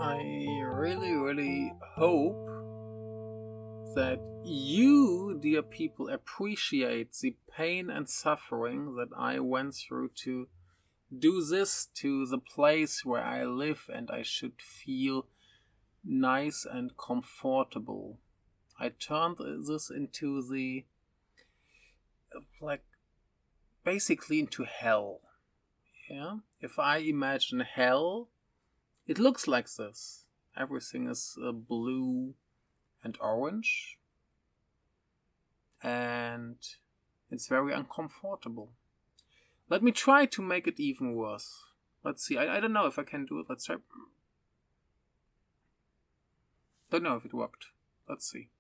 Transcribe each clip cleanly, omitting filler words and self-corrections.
I really, really hope that you, dear people, appreciate the pain and suffering that I went through to do this to the place where I live, and I should feel nice and comfortable. I turned this into like, basically into hell. Yeah? If I imagine hell, it looks like this. Everything is blue and orange, and it's very uncomfortable. Let me try to make it even worse. Let's see. I don't know if I can do it. Let's try. Don't know if it worked. Let's see.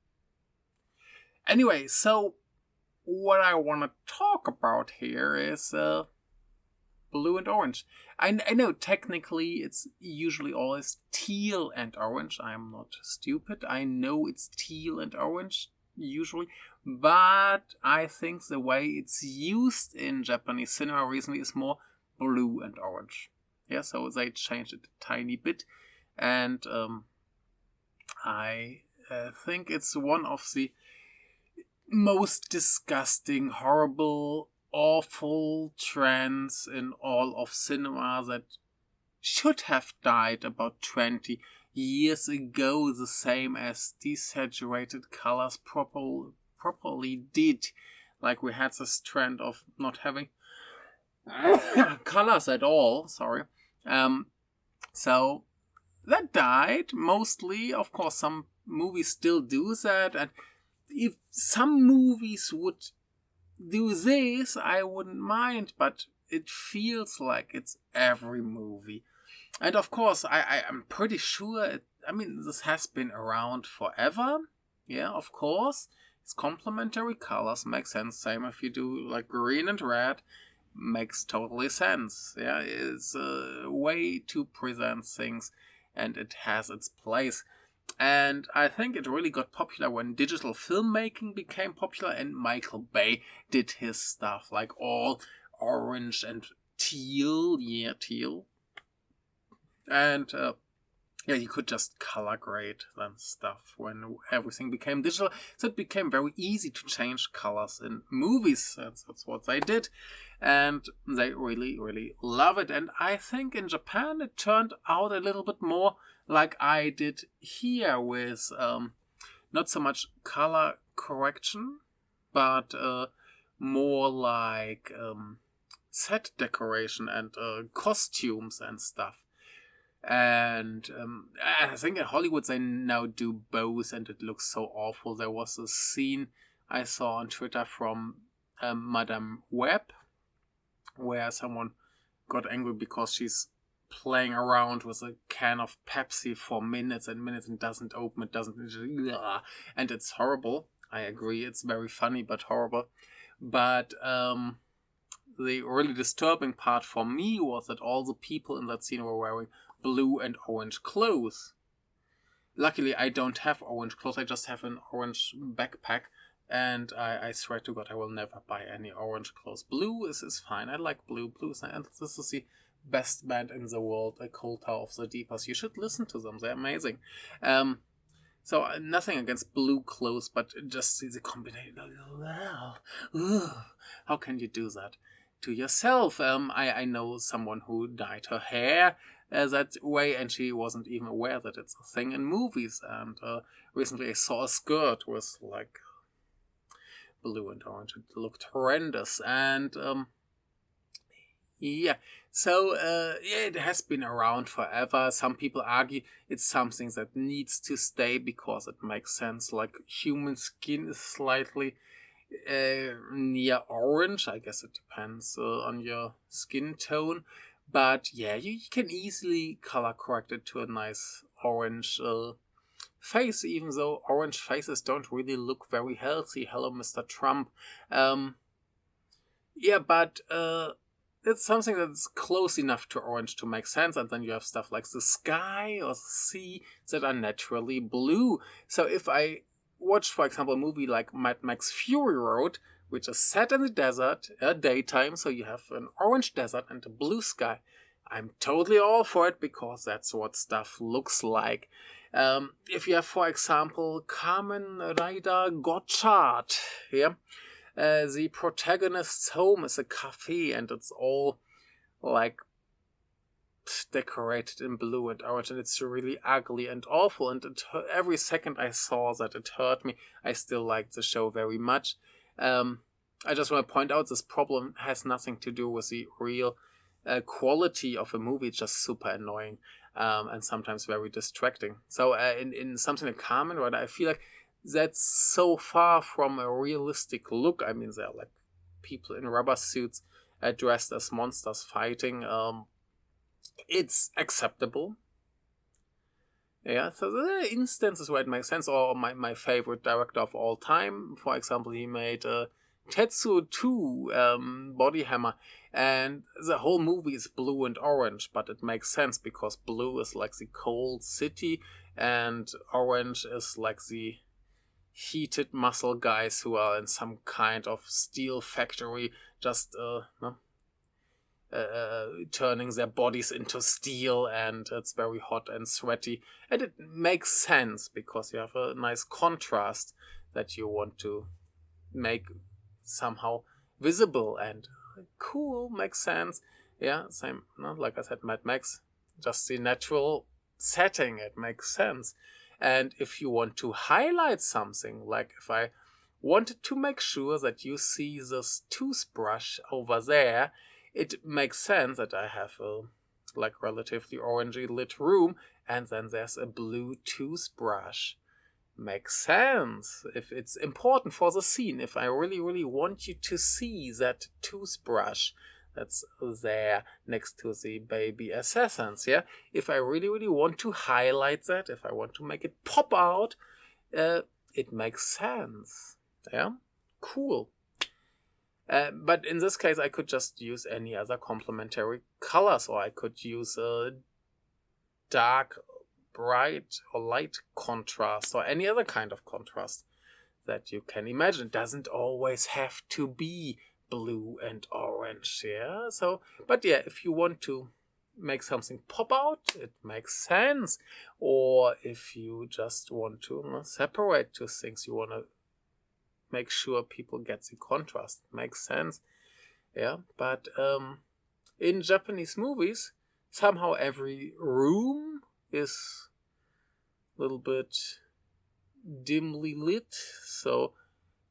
Anyway, so what I want to talk about here is blue and orange. I know technically it's usually always teal and orange. I'm not stupid. I know it's teal and orange usually, but I think the way it's used in Japanese cinema recently is more blue and orange. Yeah, so they changed it a tiny bit, and I think it's one of the most disgusting, horrible, awful trends in all of cinema that should have died about 20 years ago, the same as desaturated colors properly did. Like, we had this trend of not having colors at all, sorry. So that died mostly. Of course, some movies still do that, and if some movies would do this, I wouldn't mind, but it feels like it's every movie. And of course, I'm pretty sure, this has been around forever. Yeah, of course. It's complementary colors, makes sense. Same if you do like green and red, makes totally sense. Yeah, it's a way to present things, and it has its place. And I think it really got popular when digital filmmaking became popular, and Michael Bay did his stuff, like all orange and teal. Yeah, teal. And you could just color grade and stuff when everything became digital. So it became very easy to change colors in movies. That's what they did. And they really, really love it. And I think in Japan it turned out a little bit more like I did here, with not so much color correction, but more like set decoration and costumes and stuff. And I think in Hollywood they now do both, and it looks so awful. There was a scene I saw on Twitter from Madame Web, where someone got angry because she's playing around with a can of Pepsi for minutes and minutes and doesn't open it, and it's horrible. I agree, it's very funny but horrible. But the really disturbing part for me was that all the people in that scene were wearing blue and orange clothes. Luckily, I don't have orange clothes. I just have an orange backpack, and I swear to God, I will never buy any orange clothes. Blue is fine. I like blue. Blue is nice. And this is the best band in the world, a Cold Tower of the Deepers. You should listen to them. They're amazing. So nothing against blue clothes, but just the combination. How can you do that to yourself? I know someone who dyed her hair that way, and she wasn't even aware that it's a thing in movies. And recently I saw a skirt with like blue and orange. It looked horrendous. And so it has been around forever. Some people argue it's something that needs to stay because it makes sense. Like, human skin is slightly near orange. I guess it depends on your skin tone. But yeah, you can easily color correct it to a nice orange face, even though orange faces don't really look very healthy. Hello, Mr. Trump. But it's something that's close enough to orange to make sense, and then you have stuff like the sky or the sea that are naturally blue. So if I watch, for example, a movie like Mad Max Fury Road, which is set in the desert at daytime, so you have an orange desert and a blue sky, I'm totally all for it because that's what stuff looks like. If you have, for example, Kamen Rider Gotchard, yeah, the protagonist's home is a cafe and it's all like decorated in blue and orange, and it's really ugly and awful. And every second I saw that, it hurt me. I still liked the show very much. I just want to point out this problem has nothing to do with the real quality of a movie. It's just super annoying and sometimes very distracting. So in something like Kamen Rider, I feel like that's so far from a realistic look. I mean, they're like people in rubber suits dressed as monsters fighting. It's acceptable. Yeah, so there are instances where it makes sense. Or my favorite director of all time, for example, he made Tetsuo 2 Body Hammer, and the whole movie is blue and orange, but it makes sense because blue is like the cold city and orange is like the heated muscle guys who are in some kind of steel factory just turning their bodies into steel, and it's very hot and sweaty, and it makes sense because you have a nice contrast that you want to make somehow visible and cool. Makes sense. Yeah, same, no, like I said, Mad Max, just the natural setting, it makes sense. And if you want to highlight something, like if I wanted to make sure that you see this toothbrush over there, it makes sense that I have a like relatively orangey lit room, and then there's a blue toothbrush. Makes sense if it's important for the scene. If I really, really want you to see that toothbrush that's there next to the baby assassins, yeah. If I really, really want to highlight that, if I want to make it pop out, it makes sense. Yeah, cool. But in this case, I could just use any other complementary colors, or I could use a dark, bright, or light contrast, or any other kind of contrast that you can imagine. It doesn't always have to be blue and orange, yeah? So, but yeah, if you want to make something pop out, it makes sense. Or if you just want to separate two things, you want to make sure people get the contrast. Makes sense. Yeah, but in Japanese movies, somehow every room is a little bit dimly lit. So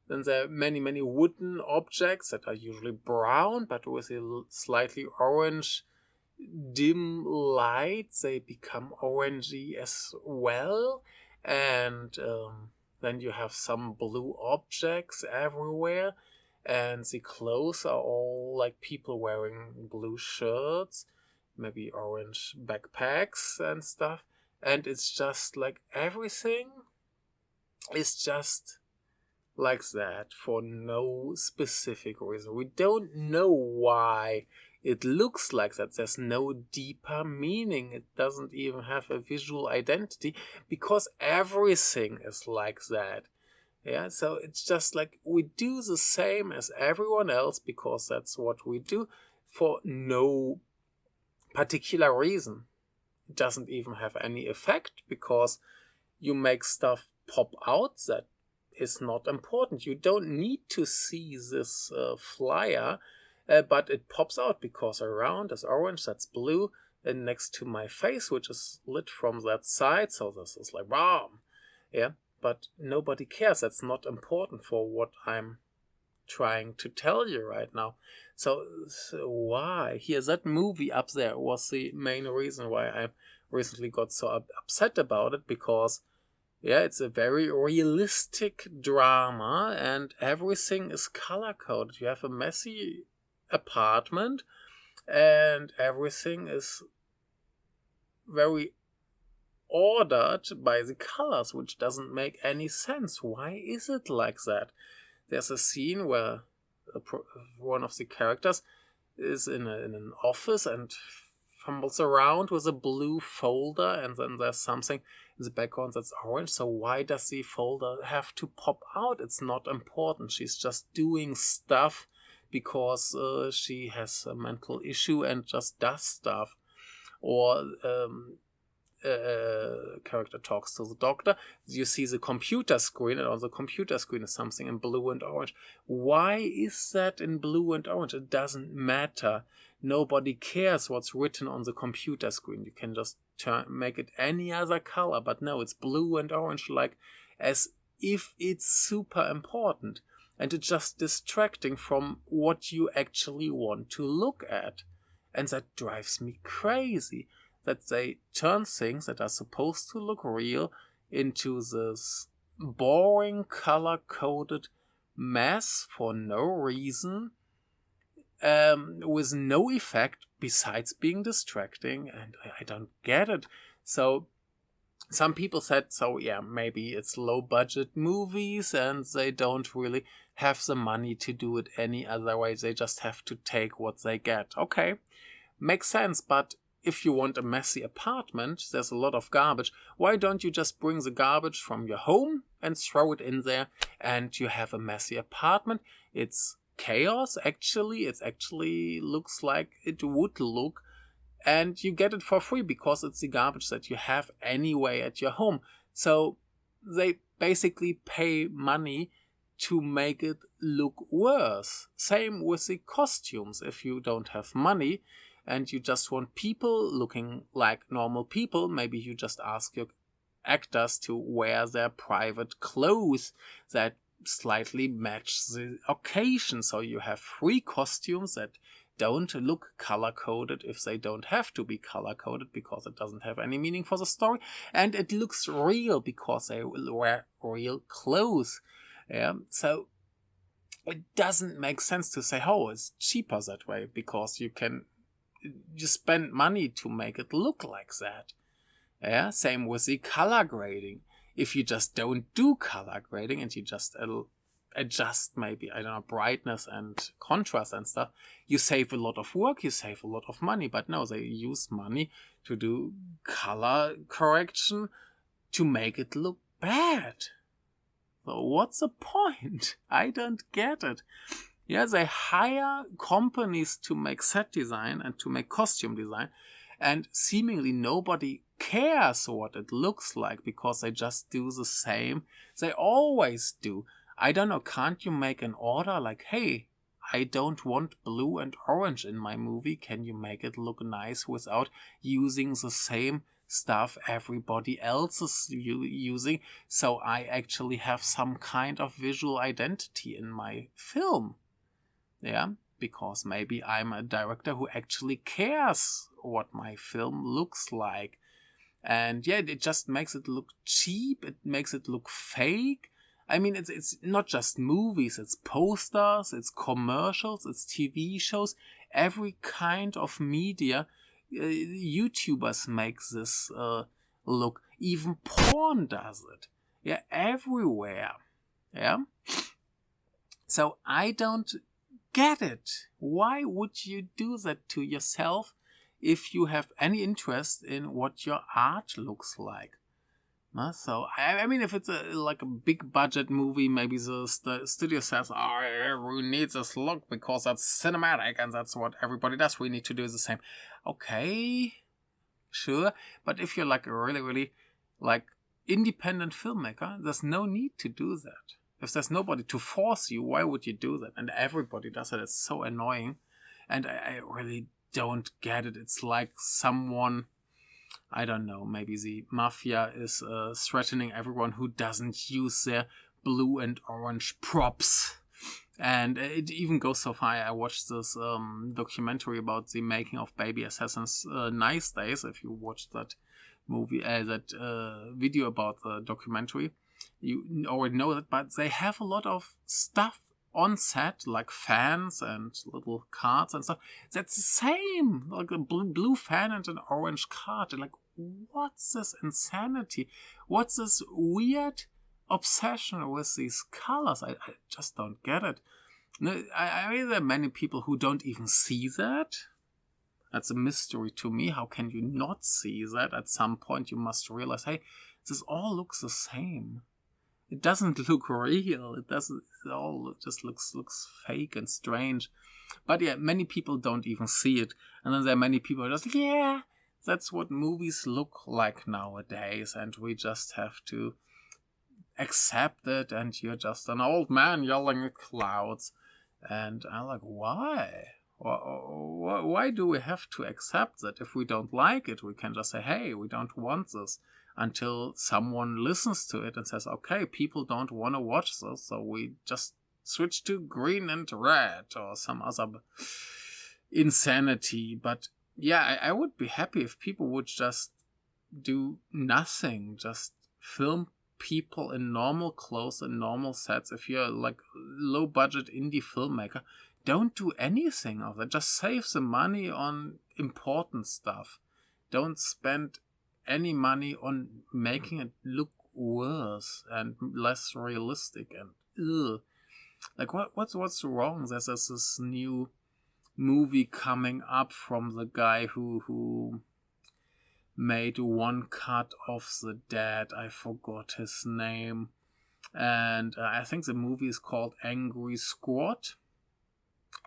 then there are many, many wooden objects that are usually brown, but with a slightly orange dim light, they become orangey as well. And then you have some blue objects everywhere, and the clothes are all like people wearing blue shirts, maybe orange backpacks and stuff. And it's just like everything is just like that for no specific reason. We don't know why it looks like that. There's no deeper meaning. It doesn't even have a visual identity because everything is like that. Yeah, so it's just like we do the same as everyone else because that's what we do for no particular reason. It doesn't even have any effect because you make stuff pop out that is not important. You don't need to see this flyer, but it pops out because around is orange, that's blue, and next to my face, which is lit from that side, so this is like, wow, yeah, but nobody cares. That's not important for what I'm trying to tell you right now. So why? Here, that movie up there was the main reason why I recently got so upset about it, because yeah, it's a very realistic drama and everything is color-coded. You have a messy apartment and everything is very ordered by the colors, which doesn't make any sense. Why is it like that? There's a scene where one of the characters is in an office and fumbles around with a blue folder, and then there's something in the background that's orange. So why does the folder have to pop out? It's not important. She's just doing stuff because she has a mental issue and just does stuff. or character talks to the doctor, you see the computer screen, and on the computer screen is something in blue and orange. Why is that in blue and orange? It doesn't matter. Nobody cares what's written on the computer screen. You can just make it any other color, but no, it's blue and orange, like as if it's super important. And it's just distracting from what you actually want to look at. And that drives me crazy, that they turn things that are supposed to look real into this boring color-coded mess for no reason, with no effect besides being distracting, and I don't get it. So some people said, so yeah, maybe it's low-budget movies and they don't really have the money to do it any other way. They just have to take what they get. Okay, makes sense, but if you want a messy apartment, there's a lot of garbage. Why don't you just bring the garbage from your home and throw it in there, and you have a messy apartment? It's chaos, actually. It actually looks like it would look, and you get it for free because it's the garbage that you have anyway at your home. So they basically pay money to make it look worse. Same with the costumes. If you don't have money and you just want people looking like normal people, maybe you just ask your actors to wear their private clothes that slightly match the occasion. So you have free costumes that don't look color-coded if they don't have to be color-coded, because it doesn't have any meaning for the story. And it looks real because they wear real clothes. Yeah, so it doesn't make sense to say, oh, it's cheaper that way, because you spend money to make it look like that. Yeah, same with the color grading. If you just don't do color grading and you just adjust maybe, I don't know, brightness and contrast and stuff, you save a lot of work, you save a lot of money. But no, they use money to do color correction to make it look bad. So what's the point? I don't get it. Yeah, they hire companies to make set design and to make costume design, and seemingly nobody cares what it looks like because they just do the same they always do. I don't know, can't you make an order like, hey, I don't want blue and orange in my movie. Can you make it look nice without using the same stuff everybody else is using, so I actually have some kind of visual identity in my film? Yeah, because maybe I'm a director who actually cares what my film looks like. And yeah, it just makes it look cheap. It makes it look fake. I mean, it's not just movies. It's posters, it's commercials, it's TV shows, every kind of media. YouTubers make this look. Even porn does it. Yeah, everywhere. Yeah. So I don't get it. Why would you do that to yourself if you have any interest in what your art looks like? So, I mean, if it's like a big budget movie, maybe the studio says, oh, we need this look because that's cinematic and that's what everybody does. We need to do the same. Okay, sure. But if you're like a really, really like independent filmmaker, there's no need to do that. If there's nobody to force you, why would you do that? And everybody does it. It's so annoying. And I really don't get it. It's like someone, I don't know, maybe the mafia is threatening everyone who doesn't use their blue and orange props. And it even goes so far. I watched this documentary about the making of Baby Assassin's Nice Days. If you watched that movie, that video about the documentary, you already know that. But they have a lot of stuff on set, like fans and little cards and stuff. That's the same, like a blue fan and an orange card. And like, what's this insanity? What's this weird obsession with these colors? I just don't get it. I mean, there are many people who don't even see that. That's a mystery to me. How can you not see that? At some point you must realize, hey, this all looks the same. It doesn't look real. It doesn't. It all just looks fake and strange. But yeah, many people don't even see it. And then there are many people who are just like, yeah, that's what movies look like nowadays, and we just have to accept it, and you're just an old man yelling at clouds. And I'm like, why? Why do we have to accept that? If we don't like it, we can just say, hey, we don't want this, until someone listens to it and says, okay, people don't want to watch this, so we just switch to green and red or some other insanity. But yeah, I would be happy if people would just do nothing, just film people in normal clothes and normal sets. If you're like low budget indie filmmaker, don't do anything of that. Just save the money on important stuff. Don't spend any money on making it look worse and less realistic and ugh. Like what's wrong? There's this new movie coming up from the guy who made One Cut of the Dead. I forgot his name. And I think the movie is called Angry Squad.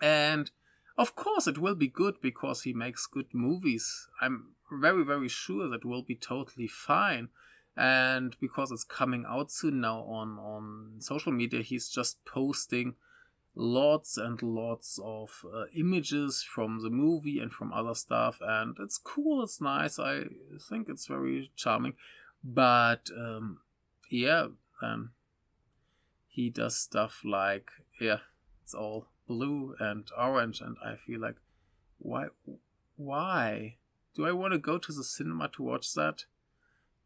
And of course it will be good because he makes good movies. I'm very, very sure that will be totally fine. And because it's coming out soon now on social media, he's just posting lots and lots of images from the movie and from other stuff, and it's cool, it's nice, I think it's very charming. But he does stuff like, it's all blue and orange, and I feel like, why do I want to go to the cinema to watch that?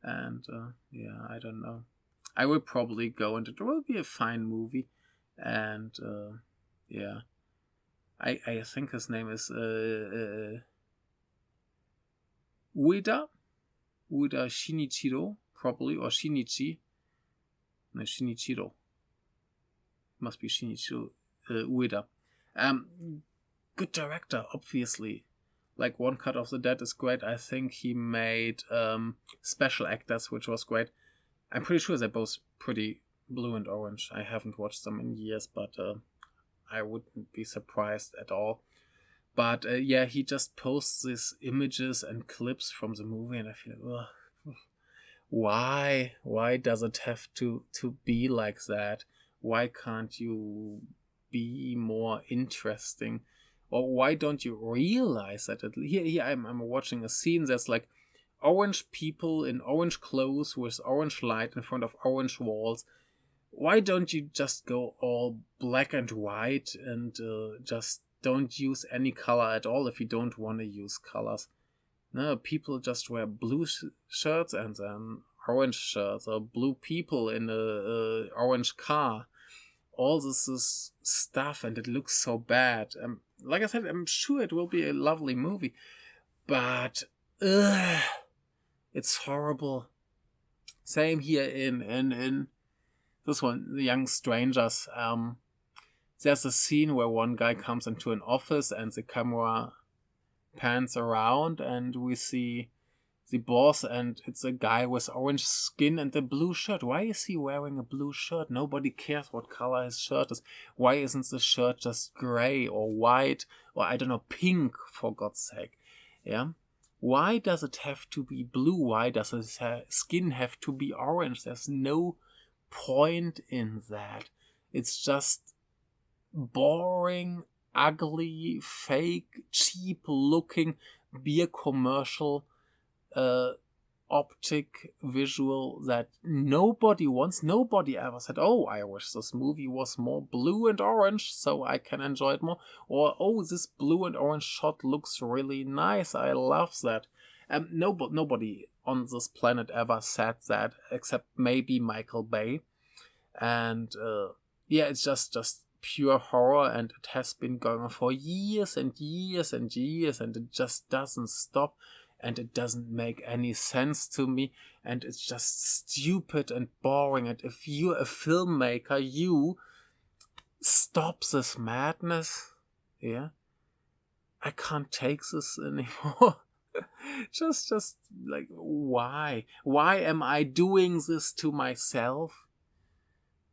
And I don't know. I will probably go, and it will be a fine movie. And I think his name is Ueda Shinichiro, probably, or Shinichi. No, Shinichiro. Must be Shinichiro Ueda. Good director, obviously. Like One Cut of the Dead is great. I think he made Special Actors, which was great. I'm pretty sure they're both pretty blue and orange. I haven't watched them in years, but I wouldn't be surprised at all. But he just posts these images and clips from the movie, and I feel like, why does it have to be like that? Why can't you be more interesting? Or why don't you realize that here I'm watching a scene that's like orange people in orange clothes with orange light in front of orange walls. Why don't you just go all black and white and just don't use any color at all if you don't want to use colors? No, people just wear blue shirts and then orange shirts, or blue people in a orange car. All this is stuff, and it looks so bad. Like I said, I'm sure it will be a lovely movie, but it's horrible. Same here in this one, The Young Strangers. There's a scene where one guy comes into an office and the camera pans around and we see the boss, and it's a guy with orange skin and a blue shirt. Why is he wearing a blue shirt? Nobody cares what color his shirt is. Why isn't the shirt just gray or white or, I don't know, pink, for God's sake? Yeah? Why does it have to be blue? Why does his skin have to be orange? There's no point in that. It's just boring, ugly, fake, cheap looking beer commercial optic visual that nobody wants. Nobody ever said, oh, I wish this movie was more blue and orange so I can enjoy it more. Or, oh, this blue and orange shot looks really nice, I love that. Nobody on this planet ever said that, except maybe Michael Bay. And it's just pure horror, and it has been going on for years and years and years, and it just doesn't stop, and it doesn't make any sense to me, and it's just stupid and boring. And if you're a filmmaker, you stop this madness. Yeah, I can't take this anymore. just like, why am I doing this to myself?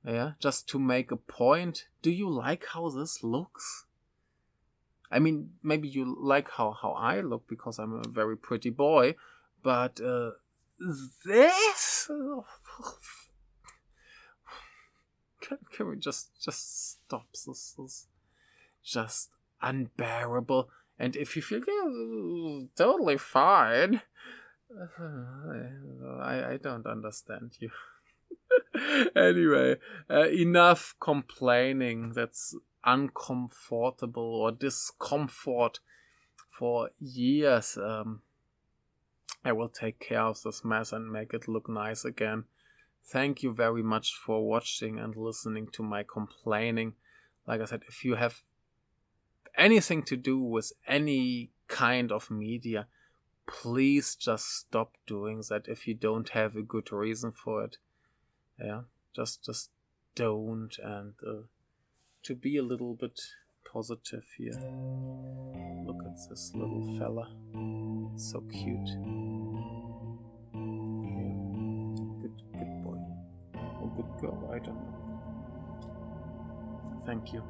Yeah, just to make a point. Do you like how this looks? I mean, maybe you like how I look because I'm a very pretty boy, but this. Can we just stop? This is just unbearable. And if you feel totally fine, I don't understand you. Anyway, enough complaining. That's uncomfortable or discomfort for years. I will take care of this mess and make it look nice again. Thank you very much for watching and listening to my complaining. Like I said, if you have anything to do with any kind of media, please just stop doing that if you don't have a good reason for it. Yeah, just don't. And to be a little bit positive here, look at this little fella. It's so cute. Yeah, good boy. Or good girl, I don't know. Thank you.